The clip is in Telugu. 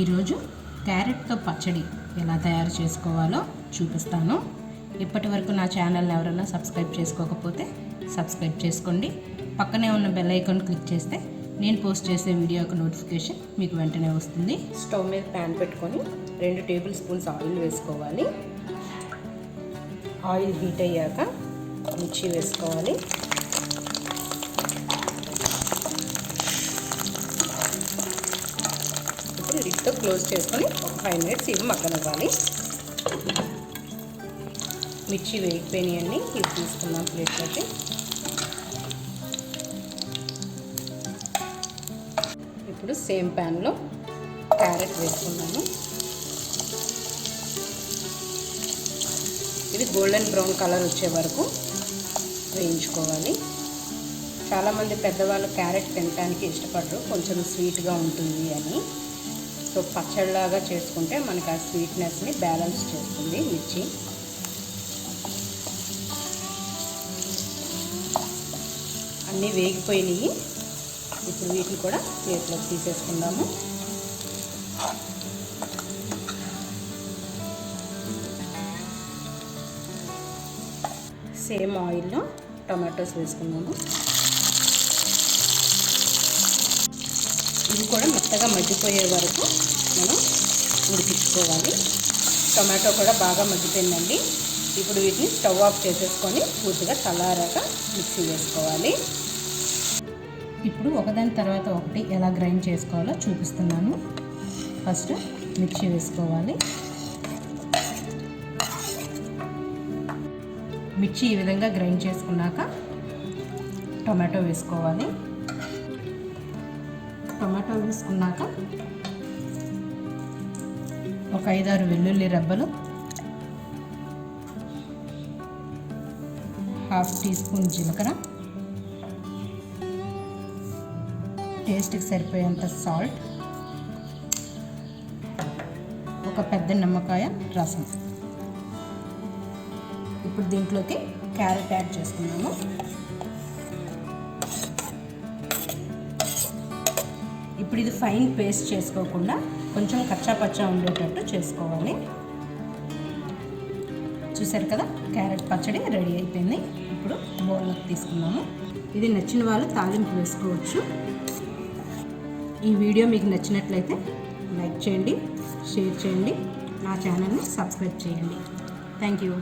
ఈరోజు క్యారెట్తో పచ్చడి ఎలా తయారు చేసుకోవాలో చూపిస్తాను. ఇప్పటి వరకు నా ఛానల్ని ఎవరైనా సబ్స్క్రైబ్ చేసుకోకపోతే సబ్స్క్రైబ్ చేసుకోండి. పక్కనే ఉన్న బెల్ ఐకాన్ క్లిక్ చేస్తే నేను పోస్ట్ చేసే వీడియో యొక్క నోటిఫికేషన్ మీకు వెంటనే వస్తుంది. స్టవ్ మీద ప్యాన్ పెట్టుకొని 2 టేబుల్ స్పూన్స్ ఆయిల్ వేసుకోవాలి. ఆయిల్ హీట్ అయ్యాక మిర్చి వేసుకోవాలి. ఇప్పుడు లిడ్తో క్లోజ్ చేసుకొని ఒక 5 మినిట్స్ ఇవి మగ్గనివ్వాలి. మిర్చి వేగిపోయినాయండి, ఇవి తీసుకున్నాం ప్లేట్లోకి. ఇప్పుడు సేమ్ ప్యాన్లో క్యారెట్ వేసుకున్నాము. ఇది గోల్డెన్ బ్రౌన్ కలర్ వచ్చే వరకు వేయించుకోవాలి. చాలామంది పెద్దవాళ్ళు క్యారెట్ తినడానికి ఇష్టపడరు, కొంచెం స్వీట్గా ఉంటుంది అని. సో పచ్చడిలాగా చేసుకుంటే మనకి ఆ స్వీట్నెస్ని బ్యాలెన్స్ చేస్తుంది మిర్చి. అన్నీ వేగిపోయినాయి. ఇప్పుడు వీటిని కూడా ప్లేట్లోకి తీసేసుకుందాము. సేమ్ ఆయిల్లో టొమాటోస్ వేసుకున్నాము. ఇది కూడా మెత్తగా మగ్గిపోయే వరకు మనం ఉడికించుకోవాలి. టొమాటో కూడా బాగా మగ్గిపోయిందండి. ఇప్పుడు వీటిని స్టవ్ ఆఫ్ చేసేసుకొని పూర్తిగా చల్లారాక మిక్సీ వేసుకోవాలి. ఇప్పుడు ఒకదాని తర్వాత ఒకటి ఎలా గ్రైండ్ చేసుకోవాలో చూపిస్తున్నాను. ఫస్ట్ మిర్చి వేసుకోవాలి. మిర్చి ఈ విధంగా గ్రైండ్ చేసుకున్నాక టొమాటో వేసుకోవాలి. టొమాటో వేసుకున్నాక ఒక 5-6 వెల్లుల్లి రెబ్బలు, 1/2 టీ స్పూన్ జీలకర్ర, టేస్ట్కి సరిపోయేంత సాల్ట్, ఒక పెద్ద నిమ్మకాయ రసం. ఇప్పుడు దీంట్లోకి క్యారెట్ యాడ్ చేసుకున్నాము. ఇప్పుడు ఇది ఫైన్ పేస్ట్ చేసుకోకుండా కొంచెం కచ్చా పచ్చా ఉండేటట్టు చేసుకోవాలి. చూసారు కదా, క్యారెట్ పచ్చడి రెడీ అయిపోయింది. ఇప్పుడు బౌల్లోకి తీసుకున్నాము. ఇది నచ్చిన వాళ్ళు తాలింపు వేసుకోవచ్చు. ఈ వీడియో మీకు నచ్చినట్లయితే లైక్ చేయండి, షేర్ చేయండి, నా ఛానల్ని సబ్స్క్రైబ్ చేయండి. Thank you.